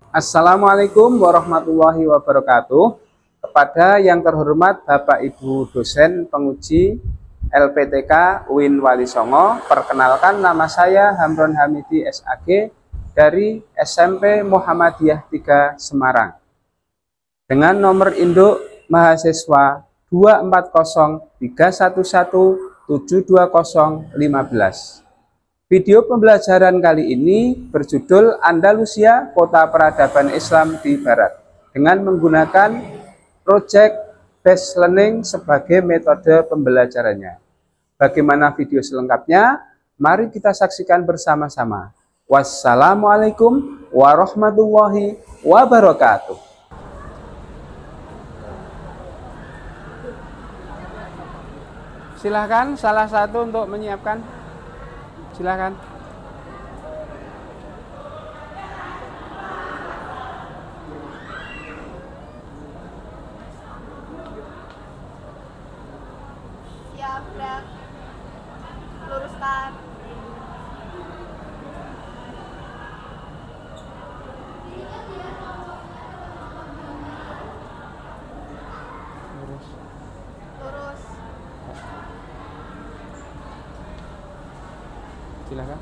Assalamualaikum warahmatullahi wabarakatuh. Kepada yang terhormat Bapak Ibu dosen penguji LPTK UIN Wali Songo, perkenalkan nama saya Hamron Hamidi SAG dari SMP Muhammadiyah 3 Semarang. Dengan nomor induk mahasiswa 24031172015. Video pembelajaran kali ini berjudul Andalusia, Kota Peradaban Islam di Barat, dengan menggunakan Project Based Learning sebagai metode pembelajarannya. Bagaimana video selengkapnya? Mari kita saksikan bersama-sama. Wassalamualaikum warahmatullahi wabarakatuh. Silahkan salah satu untuk menyiapkan. Silakan. Siap, gerak. Luruskan. Lurus. Silakan.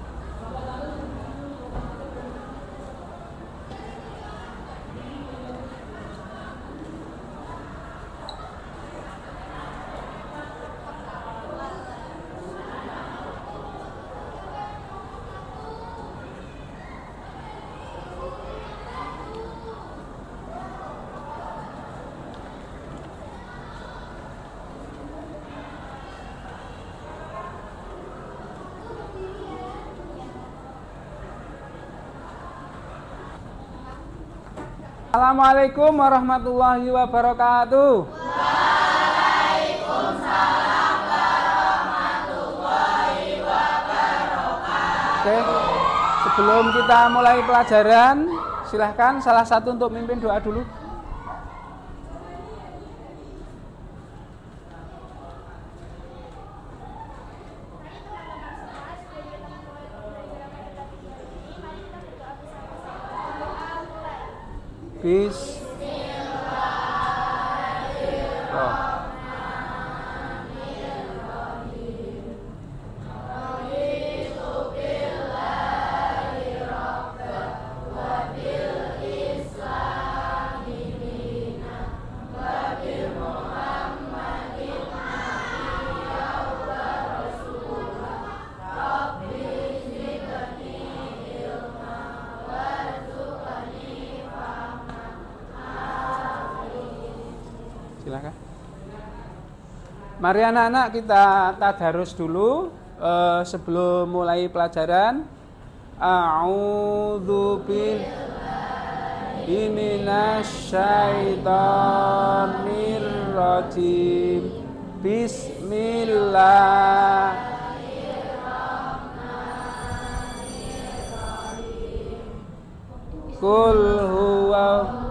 Assalamualaikum warahmatullahi wabarakatuh. Waalaikumsalam warahmatullahi wabarakatuh. Oke, sebelum kita mulai pelajaran, silahkan salah satu untuk mimpin doa dulu. Silakan. Mari anak-anak kita tadarus dulu sebelum mulai pelajaran. A'udzu billahi minasyaitonir rajim. Bismillahirrahmanirrahim. Qul huwallahu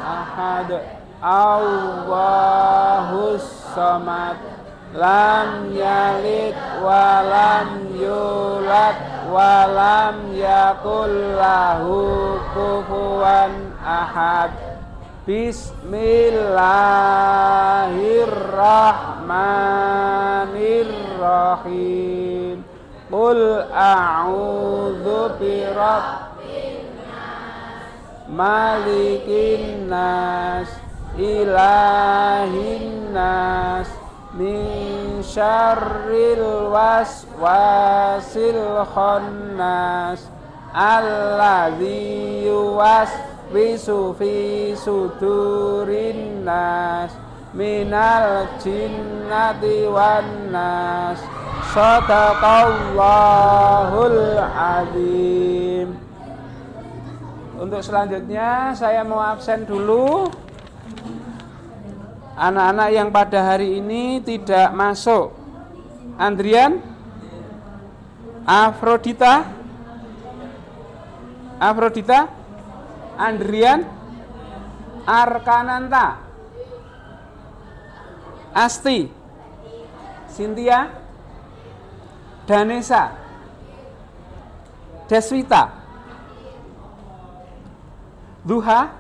ahad. Allahus samad, lam yalid walam yulad walam yakul lahu kufuwan ahad. Bismillahirrahmanirrahim. Qul a'udzu birabbin nas, malikin nas, ilahin nas, min syarril waswasil khannas, alladzi yuwaswisu fi sudurin nas, minal jinnati wan nas. Shadaqallahul azim. Untuk selanjutnya saya mau absen dulu. Anak-anak yang pada hari ini tidak masuk: Andrian, Afrodita, Andrian, Arkananta, Asti, Cynthia, Danesa, Deswita, Duha,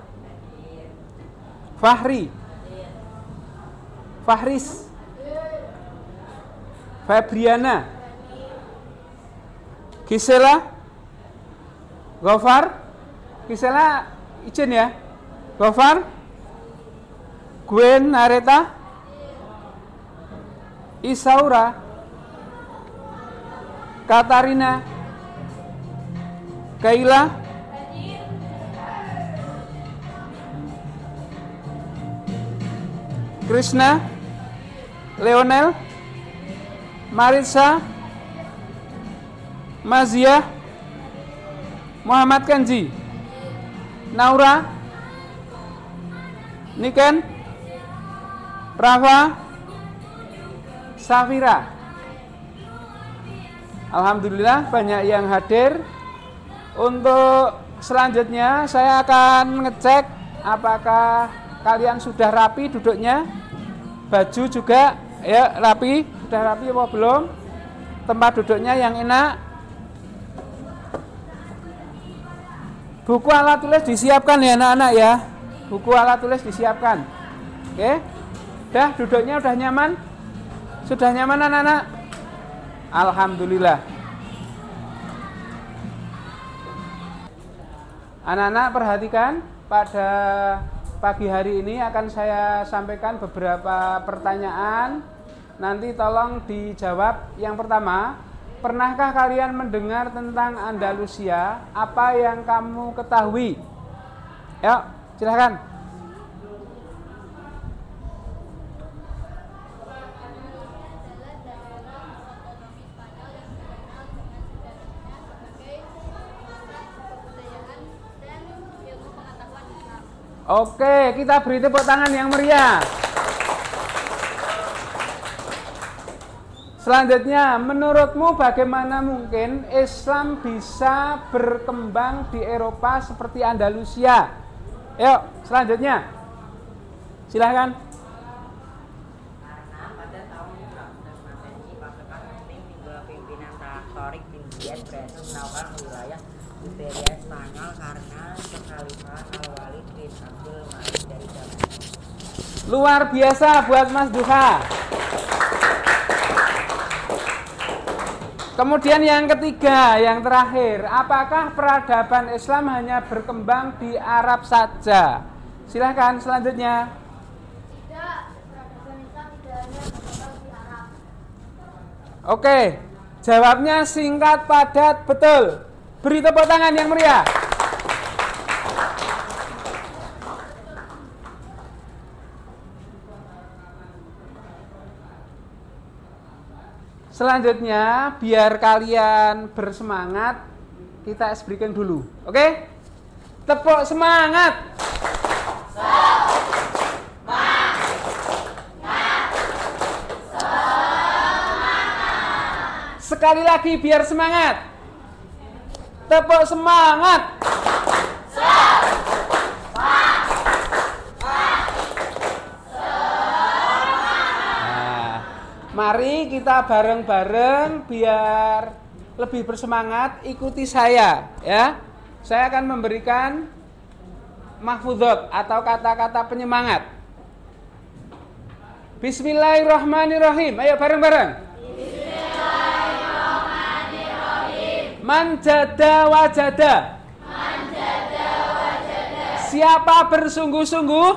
Fahri, Fahris, Febriana, Gisela, Gofar, Gisela izin ya, Gofar, Gwen, Areta, Isaura, Katarina, Kaila, Krishna, Leonel, Marisa, Mazia, Muhammad Kenji, Naura, Niken, Rafa, Safira. Alhamdulillah banyak yang hadir. Untuk selanjutnya saya akan ngecek apakah kalian sudah rapi duduknya. Baju juga ya rapi, sudah rapi apa belum? Tempat duduknya yang enak. Buku alat tulis disiapkan ya anak-anak ya. Buku alat tulis disiapkan. Oke. Udah duduknya udah nyaman? Sudah nyaman anak-anak? Alhamdulillah. Anak-anak perhatikan, pada pagi hari ini akan saya sampaikan beberapa pertanyaan. Nanti tolong dijawab. Yang pertama, pernahkah kalian mendengar tentang Andalusia? Apa yang kamu ketahui? Yuk, silahkan. Oke, kita beri tepuk tangan yang meriah. Selanjutnya, menurutmu bagaimana mungkin Islam bisa berkembang di Eropa seperti Andalusia? Yuk, selanjutnya. Silahkan. Karena pada tahun 1900 Masehi, pasukan Muslim pimpinan Tarik Indian berhasil menaklukkan wilayah Iberia Spanyol karena kekhalifahan Al-Walid bin Abdul Malik dari zaman. Luar biasa buat Mas Duha. Kemudian yang ketiga, yang terakhir, apakah peradaban Islam hanya berkembang di Arab saja? Silahkan selanjutnya. Tidak, peradaban Islam tidak hanya berkembang di Arab. Oke, jawabnya singkat, padat, betul. Beri tepuk tangan yang meriah. Selanjutnya, biar kalian bersemangat, kita ice breaking dulu. Oke? Tepuk semangat. Sekali lagi biar semangat. Tepuk semangat. Mari kita bareng-bareng biar lebih bersemangat, ikuti saya ya. Saya akan memberikan mahfudhot atau kata-kata penyemangat. Bismillahirrahmanirrahim. Ayo bareng-bareng. Bismillahirrahmanirrahim. Manjada wajada. Manjada wajada. Siapa bersungguh-sungguh?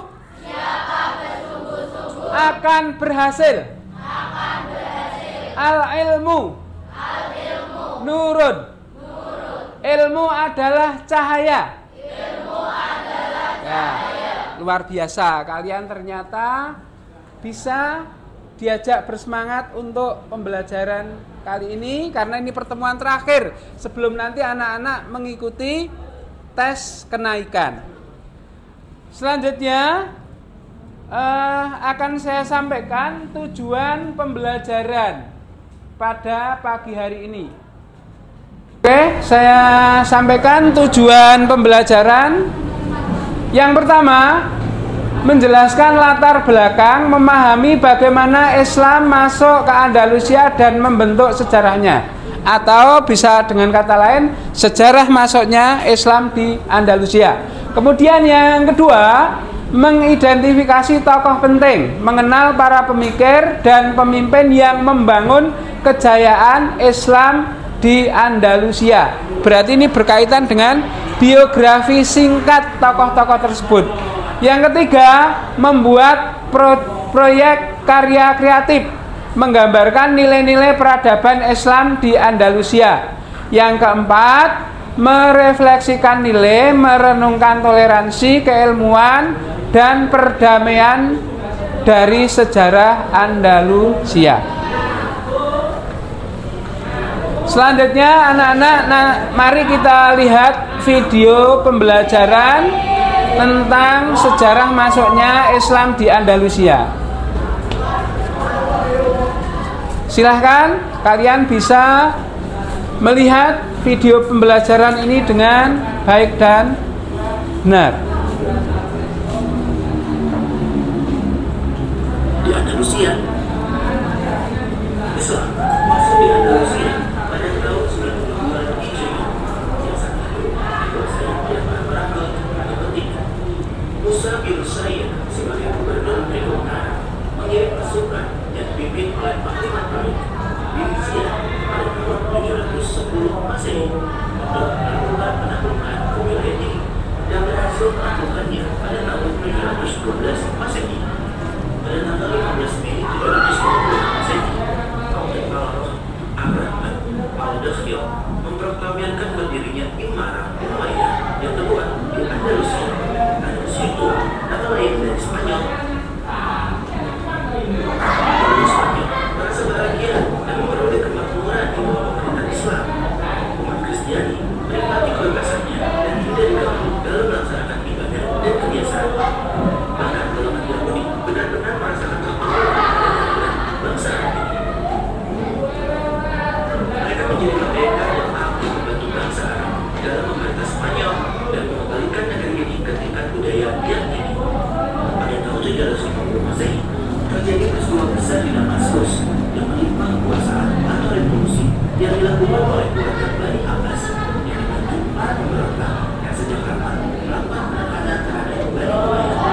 Siapa bersungguh-sungguh akan berhasil. Al-ilmu nurun. Ilmu adalah cahaya. Ya, luar biasa. Kalian ternyata bisa diajak bersemangat untuk pembelajaran kali ini, karena ini pertemuan terakhir sebelum nanti anak-anak mengikuti tes kenaikan. Selanjutnya akan saya sampaikan tujuan pembelajaran pada pagi hari ini. Oke, saya sampaikan tujuan pembelajaran. Yang pertama, menjelaskan latar belakang, memahami bagaimana Islam masuk ke Andalusia dan membentuk sejarahnya. atau bisa dengan kata lain sejarah masuknya Islam di Andalusia. Kemudian yang kedua, mengidentifikasi tokoh penting, mengenal para pemikir dan pemimpin yang membangun kejayaan Islam di Andalusia. Berarti ini berkaitan dengan biografi singkat tokoh-tokoh tersebut. Yang ketiga, membuat proyek karya kreatif, menggambarkan nilai-nilai peradaban Islam di Andalusia. Yang keempat, merefleksikan nilai, merenungkan toleransi, keilmuan, dan perdamaian dari sejarah Andalusia. Selanjutnya anak-anak, mari kita lihat video pembelajaran tentang sejarah masuknya Islam di Andalusia. Silahkan kalian bisa melihat video pembelajaran ini dengan baik dan benar. Di Andalusia, Islam masuk di Andalusia pada tahun 92 Hijriah yang saat itu dikuasai oleh para peramal atau pentingnya. Musa bin Sayyid sebagai gubernur Afrika Utara mengirim pasukan yang dipimpin oleh Panglima Tarik bin Ziyad pada tahun 710 Masehi untuk melakukan penaklukan ke wilayah ini dan berhasil menaklukkannya pada tahun 712 Masehi. Pada tanggal 15 Mei 710 Masehi, Abraham al-Dakhil memproklamirkan berdirinya Imarah Umayyah yang terbuat di Andalusia. Andalusia itu nama lain dari Spanyol. Orang Spanyol merasa bahagia dan memperoleh kemakmuran di bawah pemerintahan Islam. Umat Kristiani menikmati kebebasannya dan tidak diganggu dalam melaksanakan ibadah dan kebiasaan. Bahkan golongan Yahudi benar-benar merasakan kemakmuran bangsa ini. Mereka menjadi merdeka dan mampu membantu bangsa Arab dalam memerintah Spanyol dan mengembalikan negeri ini ke tingkat budaya yang tinggi. Pada tahun 750 Masehi, terjadi peristiwa besar di Damaskus yang menimpa kekuasaan atau revolusi yang dilakukan oleh keluarga Bani Abbas yang dibantu para pemberontak yang sejak lama melakukan penekanan terhadap Bani Umayyah.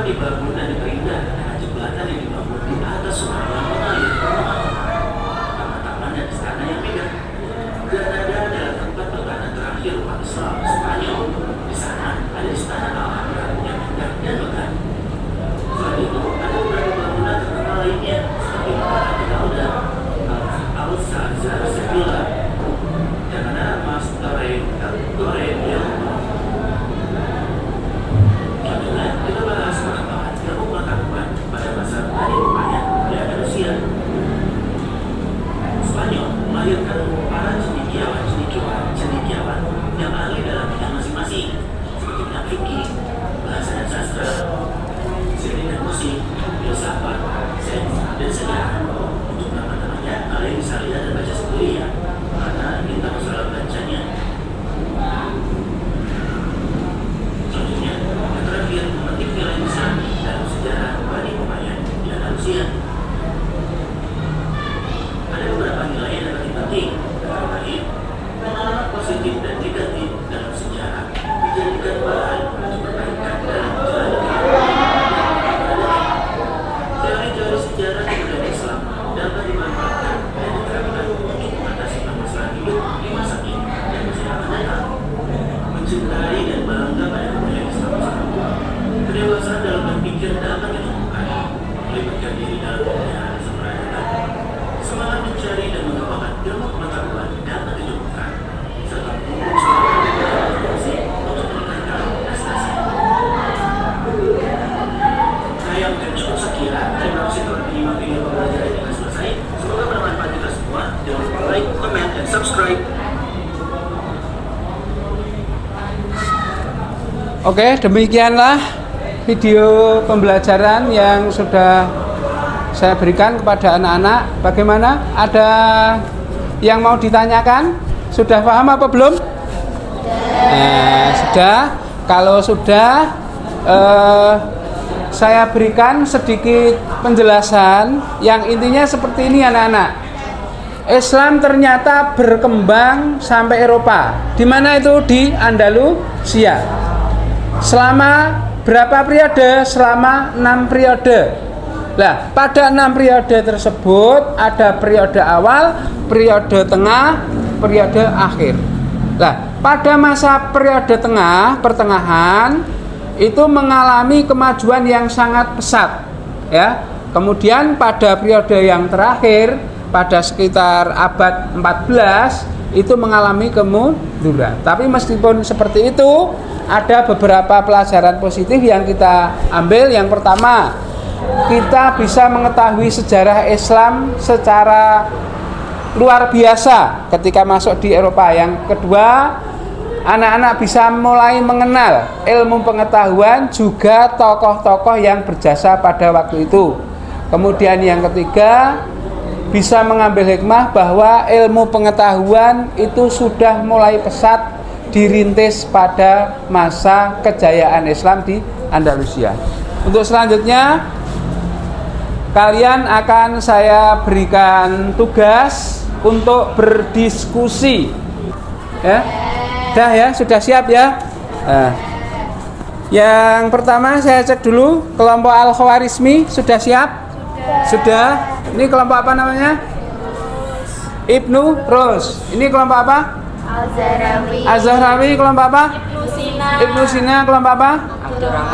di bangunan yang indah ada jembatan yang dibangun di atas sungai yang mengalir ke taman-taman dan istana yang megah. Granada adalah tempat pertahanan terakhir umat Islam Spanyol. Di sana ada istana Alhambra yang indah dan megah. Selain itu, ada beberapa bangunan terkenal lainnya seperti Makam Al-Gauda, Al-Sazar Sevilla, dan ada Mas Torre Goreng. Kita bahas pengembangan ilmu pengetahuan pada masa Bani Umayyah di Andalusia. Spanyol melahirkan para cendekiawan yang ahli dalam bidang masing-masing, seperti bidang fikih, bahasa dan sastra, seni dan musik, filsafat, sains dan sejarah. Untuk nama-namanya kalian bisa lihat dan baca sendiri ya, karena kita masalah bacanya. Selanjutnya, yang terakhir memetik nilai besar dalam sejarah Bani Umayyah di Andalusia. Ada beberapa nilai yang dapat penting, antara lain pengalaman positif dan negatif dalam sejarah dijadikan bahan untuk perbaikan dalam teori-teori sejarah budaya Islam dapat dimanfaatkan dan diterapkan untuk mengatasi permasalahan hidup di masa kini dan masa yang akan datang. Mencintai dan bangga pada budaya Islam tersebut. Kedewasaan dalam berpikir dapat ditemukan, melibatkan diri dalam pemeliharaan peradaban. Semangat mencari dan mengembangkan ilmu pengetahuan dapat ditemukan, serta mendukung semangat untuk meningkatkan prestasi. Saya mungkin cukup sekian. Terima kasih telah menyimak video pembelajaran ini selesai. Semoga bermanfaat kita semua. Jangan lupa like, comment, dan subscribe. Oke, demikianlah video pembelajaran yang sudah saya berikan kepada anak-anak. Bagaimana? Ada yang mau ditanyakan? Sudah paham apa belum? Sudah. Kalau sudah, saya berikan sedikit penjelasan yang intinya seperti ini anak-anak. Islam ternyata berkembang sampai Eropa. Di mana itu? Di Andalusia. Selama berapa periode? Selama 6 periode. Nah, pada 6 periode tersebut ada periode awal, periode tengah, periode akhir. Nah, pada masa periode tengah, pertengahan itu mengalami kemajuan yang sangat pesat, ya. Kemudian pada periode yang terakhir, pada sekitar abad 14 itu mengalami kemunduran. Tapi meskipun seperti itu, ada beberapa pelajaran positif yang kita ambil. Yang pertama, kita bisa mengetahui sejarah Islam secara luar biasa ketika masuk di Eropa. Yang kedua, anak-anak bisa mulai mengenal ilmu pengetahuan juga tokoh-tokoh yang berjasa pada waktu itu. Kemudian yang ketiga, bisa mengambil hikmah bahwa ilmu pengetahuan itu sudah mulai pesat dirintis pada masa kejayaan Islam di Andalusia. Untuk selanjutnya, kalian akan saya berikan tugas untuk berdiskusi. Ya, dah ya, sudah siap ya. Yang pertama saya cek dulu, kelompok Al-Khawarizmi sudah siap? Sudah. Ini kelompok apa namanya? Ibnu Rus. Ini kelompok apa? Az-Zahrawi. Kelompok apa? Ibnu Sina. Kelompok apa?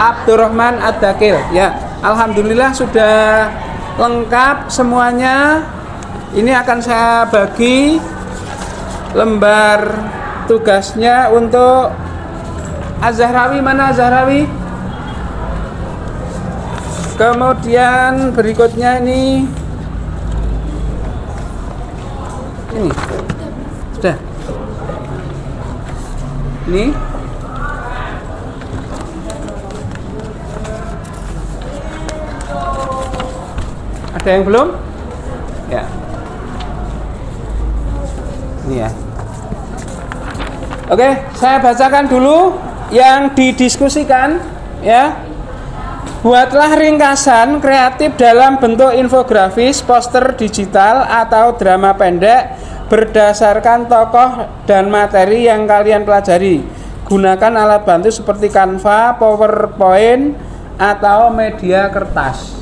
Abdurrahman Ad-Dakil. Ya, alhamdulillah sudah lengkap semuanya. Ini akan saya bagi lembar tugasnya untuk Az-Zahrawi. Mana Az-Zahrawi? Kemudian berikutnya ini sudah. Ini ada yang belum? Ya. Ini ya. Oke, saya bacakan dulu yang didiskusikan ya. Buatlah ringkasan kreatif dalam bentuk infografis, poster digital atau drama pendek berdasarkan tokoh dan materi yang kalian pelajari. Gunakan alat bantu seperti Canva, PowerPoint, atau media kertas?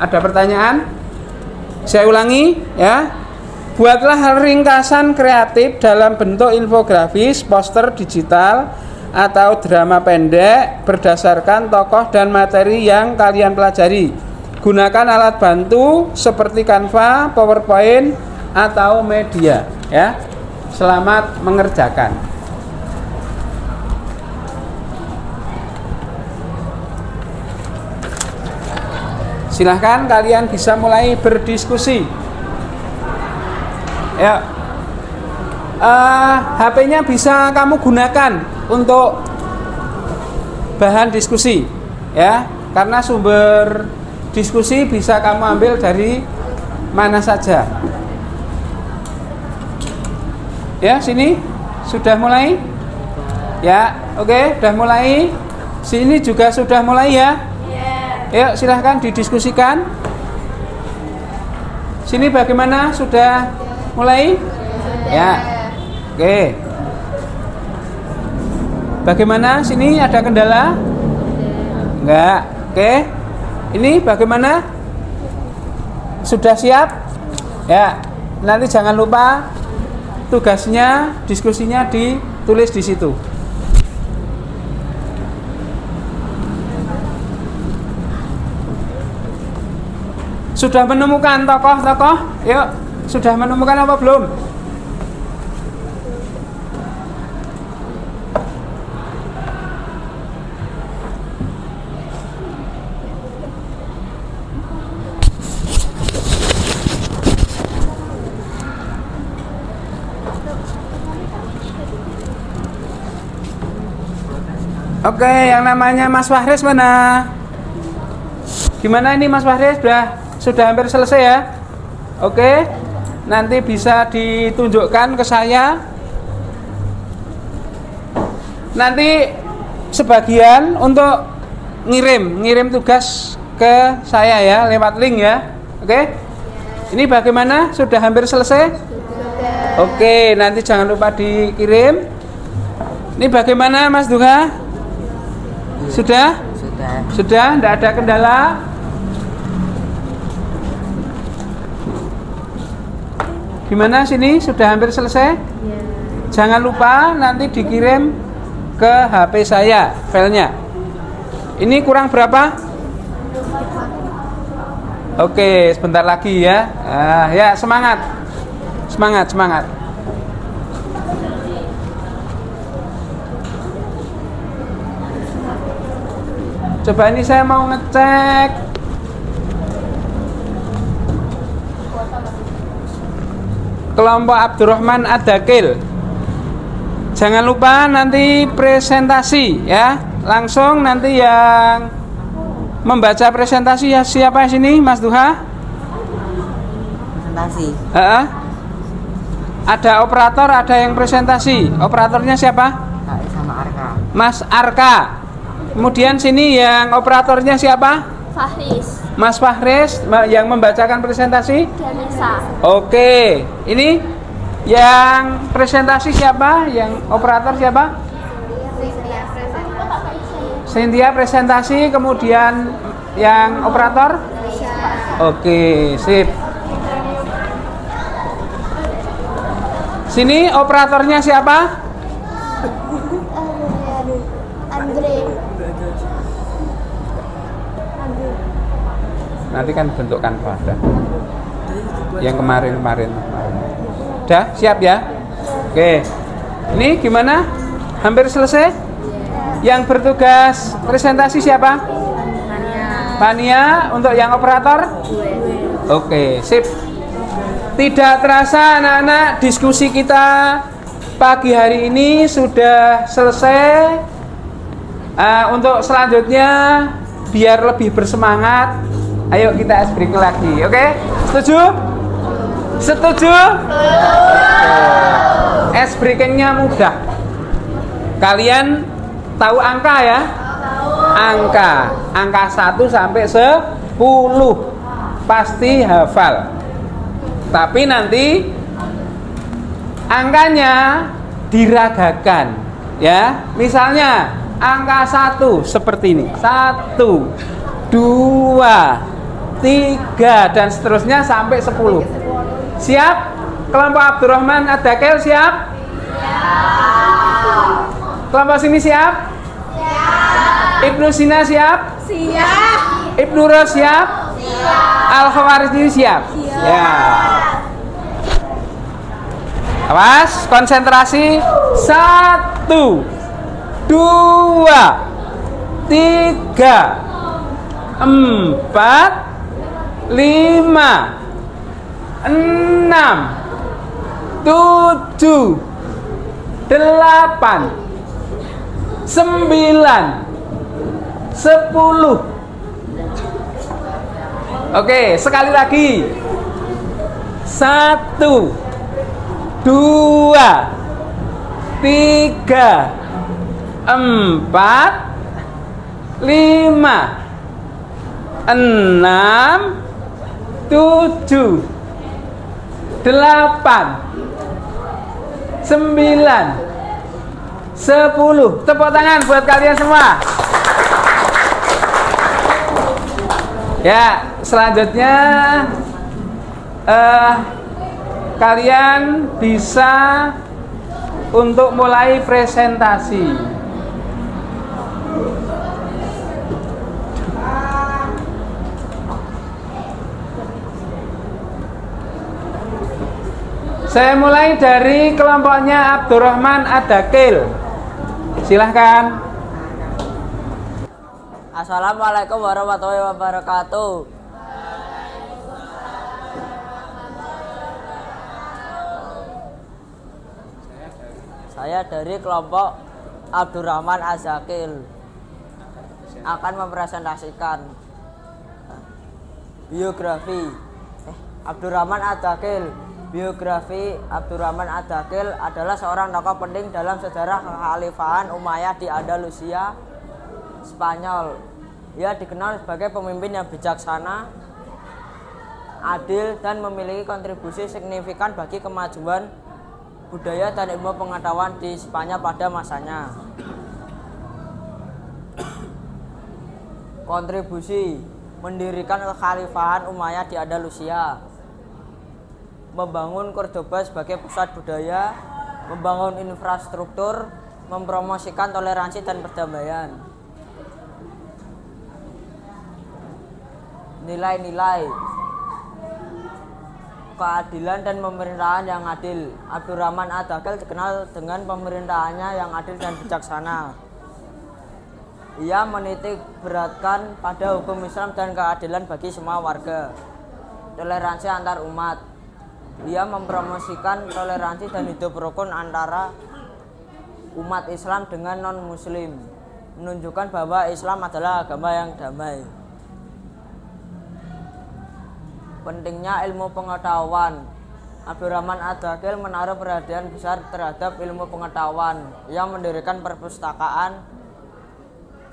Ada pertanyaan? Saya ulangi ya. Buatlah ringkasan kreatif dalam bentuk infografis, poster digital, atau drama pendek berdasarkan tokoh dan materi yang kalian pelajari. Gunakan alat bantu seperti Canva, PowerPoint, atau media ya. Selamat mengerjakan. Silahkan kalian bisa mulai berdiskusi. Ya, HP-nya bisa kamu gunakan untuk bahan diskusi, ya. Karena sumber diskusi bisa kamu ambil dari mana saja. Ya, sini sudah mulai. Ya, oke, sudah mulai. Sini juga sudah mulai ya. Yuk silahkan didiskusikan. Sini bagaimana? Sudah mulai? Ya. Oke. Bagaimana? Sini ada kendala? Enggak. Oke. Ini bagaimana? Sudah siap? Ya. Nanti jangan lupa tugasnya, diskusinya ditulis di situ. Sudah menemukan tokoh-tokoh? Yuk, sudah menemukan apa belum? Oke, yang namanya Mas Fahris mana? Gimana ini Mas Fahris? Sudah hampir selesai ya? Oke, nanti bisa ditunjukkan ke saya. Nanti sebagian untuk ngirim tugas ke saya ya, lewat link ya. Oke? Ini bagaimana? Sudah hampir selesai? Oke, nanti jangan lupa dikirim. Ini bagaimana Mas Duha? Sudah? Sudah, tidak ada kendala? Gimana sini? Sudah hampir selesai? Ya. Jangan lupa nanti dikirim ke HP saya filenya. Ini kurang berapa? Oke, sebentar lagi ya. Ya, semangat. Semangat. Coba ini saya mau ngecek kelompok Abdurrahman Ad-Dakil. Jangan lupa nanti presentasi ya. Langsung nanti yang membaca presentasi ya siapa sini Mas Duha? Presentasi. Ada operator, ada yang presentasi. Operatornya siapa? Sama Arka. Mas Arka. Kemudian sini yang operatornya siapa? Fahris. Mas Fahris yang membacakan presentasi? Danisa. Oke, ini yang presentasi siapa? Yang operator siapa? Cynthia presentasi, kemudian yang operator? Oke, sip. Sini operatornya siapa? Andre. Nanti kan bentukkan pada yang kemarin. Udah siap ya? Oke. Ini gimana? Hampir selesai? Yang bertugas presentasi siapa? Fania. Untuk yang operator? Oke, sip. Tidak terasa anak-anak, diskusi kita pagi hari ini sudah selesai. Untuk selanjutnya biar lebih bersemangat, ayo kita ice breaking lagi, oke? Setuju? Setuju? Ice breakingnya mudah. Kalian tahu angka ya? Angka 1 sampai 10 pasti hafal. Tapi nanti angkanya diragakan ya. Misalnya angka 1 seperti ini. 1, 2, 3 dan seterusnya sampai 10. Siap? Kelompok Abdurrahman Ad-Dakil siap? Kelompok sini siap? Ibnu Sina siap? Siap. Ibnu Ros siap? Al-Khawarizmi siap? Ya. Awas, konsentrasi. 1, 2, 3, 4, 5, 6, 7, 8, 9, 10. Oke, sekali lagi. 1, 2, 3, 4, 5, 6, 7, 8, 9, 10. Tepuk tangan buat kalian semua. Ya, selanjutnya kalian bisa untuk mulai presentasi. Saya mulai dari kelompoknya Abdurrahman Ad-Dakil. Silahkan. Assalamualaikum warahmatullahi wabarakatuh. Saya dari kelompok Abdurrahman Az-Zakil akan mempresentasikan biografi Abdurrahman Az-Zakil. Biografi Abdurrahman Ad-Dakil adalah seorang tokoh penting dalam sejarah kekhalifahan Umayyah di Andalusia, Spanyol. Ia dikenal sebagai pemimpin yang bijaksana, adil, dan memiliki kontribusi signifikan bagi kemajuan budaya dan ilmu pengetahuan di Spanyol pada masanya. Kontribusi: mendirikan kekhalifahan Umayyah di Andalusia, membangun Cordoba sebagai pusat budaya, membangun infrastruktur, mempromosikan toleransi dan perdamaian. Nilai-nilai: keadilan dan pemerintahan yang adil. Abdurrahman Ad-Dakil dikenal dengan pemerintahannya yang adil dan bijaksana. Ia menitik beratkan pada hukum Islam dan keadilan bagi semua warga. Toleransi antar umat. Ia mempromosikan toleransi dan hidup rukun antara umat Islam dengan non-Muslim, menunjukkan bahwa Islam adalah agama yang damai. Pentingnya ilmu pengetahuan. Abdurrahman Ad-Dakil menaruh perhatian besar terhadap ilmu pengetahuan. Ia mendirikan perpustakaan,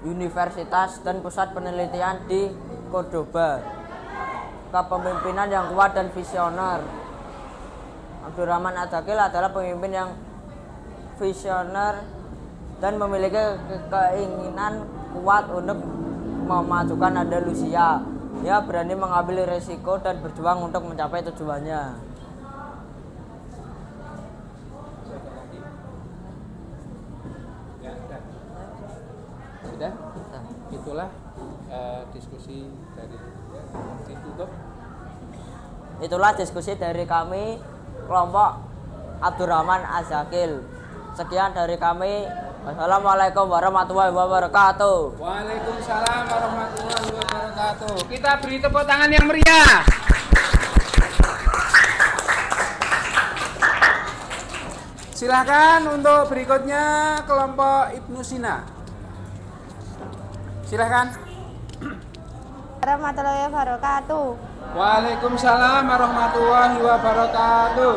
universitas, dan pusat penelitian di Cordoba. Kepemimpinan yang kuat dan visioner. Abdurrahman Ad-Dakil adalah pemimpin yang visioner dan memiliki keinginan kuat untuk memajukan Andalusia. Ia berani mengambil risiko dan berjuang untuk mencapai tujuannya. Sudah? Itulah diskusi dari ditutup. Itulah diskusi dari kami, kelompok Abdurrahman Az-Zakil. Sekian dari kami. Wassalamualaikum warahmatullahi wabarakatuh. Waalaikumsalam warahmatullahi wabarakatuh. Kita beri tepuk tangan yang meriah. Silahkan untuk berikutnya kelompok Ibnu Sina. Silahkan. Warahmatullahi wabarakatuh. Waalaikumsalam warahmatullahi wabarakatuh.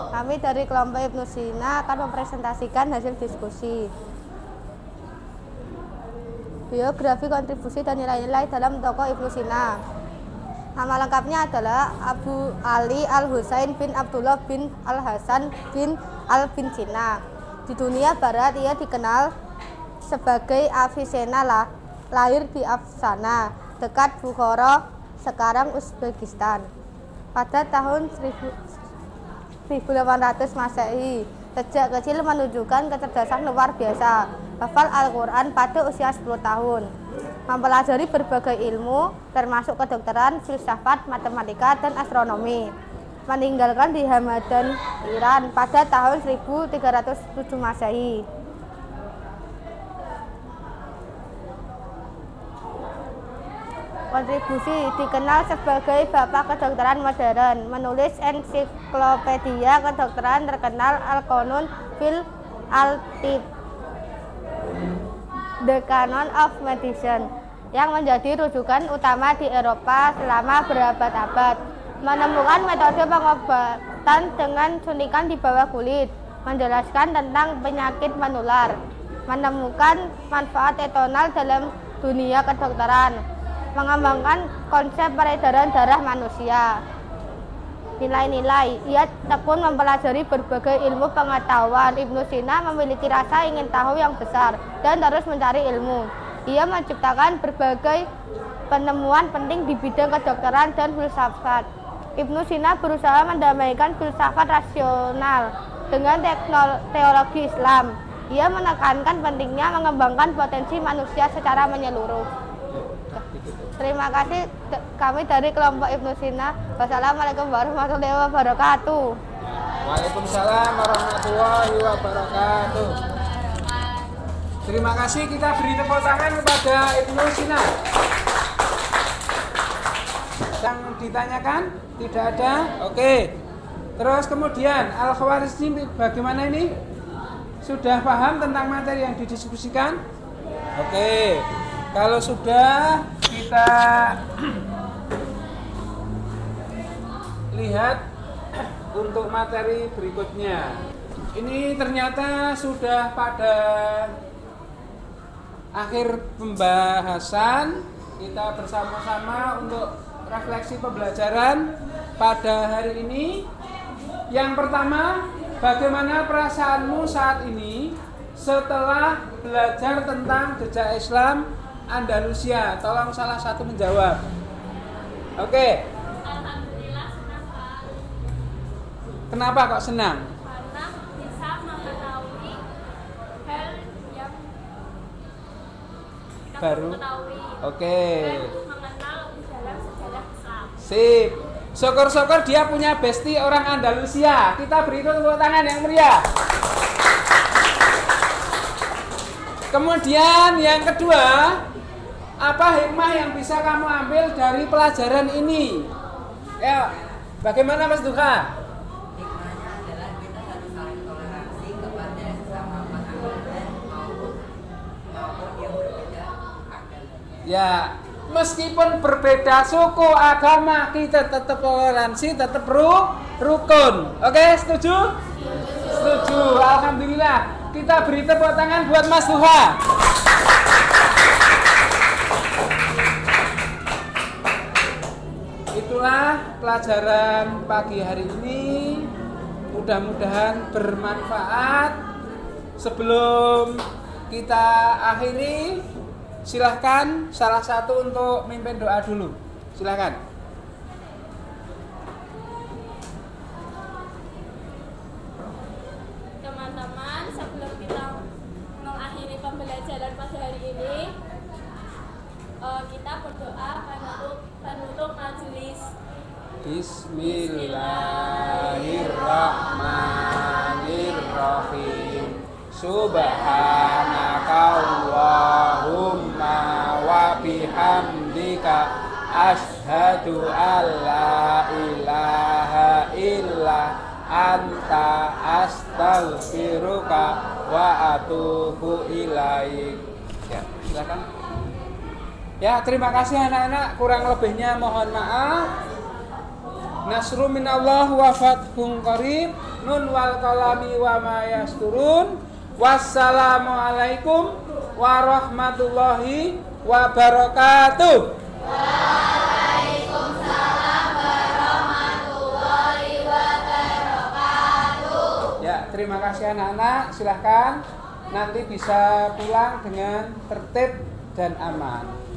Kami dari kelompok Ibnu Sina akan mempresentasikan hasil diskusi. Biografi, kontribusi, dan nilai-nilai dalam tokoh Ibnu Sina. Nama lengkapnya adalah Abu Ali Al-Husain bin Abdullah bin Al-Hasan bin Al bin Sina. Di dunia barat ia dikenal sebagai Avicenna lahir di Afsana, dekat Bukhara, sekarang Uzbekistan, pada tahun 1800 Masehi. Sejak kecil menunjukkan kecerdasan luar biasa, hafal Al-Quran pada usia 10 tahun, mempelajari berbagai ilmu, termasuk kedokteran, filsafat, matematika, dan astronomi. Meninggalkan di Hamadan, Iran pada tahun 1307 Masehi. Kontribusi: dikenal sebagai bapak kedokteran modern, menulis ensiklopedia kedokteran terkenal Al-Qanun fil Al-Tibb, The Canon of Medicine, yang menjadi rujukan utama di Eropa selama berabad-abad. Menemukan metode pengobatan dengan suntikan di bawah kulit, menjelaskan tentang penyakit menular, menemukan manfaat etanol dalam dunia kedokteran, mengembangkan konsep peredaran darah manusia. Nilai-nilai: ia tekun mempelajari berbagai ilmu pengetahuan. Ibnu Sina memiliki rasa ingin tahu yang besar dan terus mencari ilmu. Ia menciptakan berbagai penemuan penting di bidang kedokteran dan filsafat. Ibnu Sina berusaha mendamaikan filsafat rasional dengan teologi Islam. Ia menekankan pentingnya mengembangkan potensi manusia secara menyeluruh. Terima kasih kami dari kelompok Ibnu Sina. Wassalamualaikum warahmatullahi wabarakatuh. Waalaikumsalam warahmatullahi wabarakatuh. Terima kasih, kita beri tepuk tangan kepada Ibnu Sina. Yang ditanyakan? Tidak ada? Oke. Terus kemudian Al-Khawarizmi bagaimana ini? Sudah paham tentang materi yang didiskusikan? Oke. Kalau sudah, kita lihat untuk materi berikutnya. Ini ternyata sudah pada akhir pembahasan. Kita bersama-sama untuk refleksi pembelajaran pada hari ini. Yang pertama, bagaimana perasaanmu saat ini setelah belajar tentang jejak Islam Andalusia? Tolong salah satu menjawab. Oke. Alhamdulillah senang, Pak. Kenapa kok senang? Karena bisa mengetahui hal yang kita Baru. perlu ketahui. Oke. Dan mengenal lebih dalam sejarah Islam. Sip. Syukur-syukur dia punya bestie orang Andalusia. Kita beri tepuk tangan yang meriah. Kemudian yang kedua, apa hikmah yang bisa kamu ambil dari pelajaran ini? Ya, bagaimana Mas Duka? Hikmahnya adalah kita harus saling toleransi kepada sesama manusia maupun yang berbeda agamanya. Ya, meskipun berbeda suku, agama, kita tetap toleransi, tetap rukun. Oke, setuju? Setuju. Alhamdulillah. Kita beri tepuk tangan buat Mas Duha. Itulah pelajaran pagi hari ini. Mudah-mudahan bermanfaat. Sebelum kita akhiri, silahkan salah satu untuk mimpin doa dulu. Silahkan. Teman-teman, sebelum kita mengakhiri pembelajaran pada hari ini, kita berdoa penutup majelis. Bismillahirrahmanirrahim. Subhanakallahumma wa bihamdika asyhadu alla ilaha illa anta astaghfiruka wa atubu ilaik. Ya, silakan. Ya, terima kasih anak-anak. Kurang lebihnya mohon maaf. Nasru minallah wa fathun qarib. Nun wal qalami wa ma yasturun. Wassalamualaikum warahmatullahi wabarakatuh. Waalaikumsalam warahmatullahi wabarakatuh. Ya, terima kasih anak-anak. Silahkan. nanti bisa pulang dengan tertib dan aman.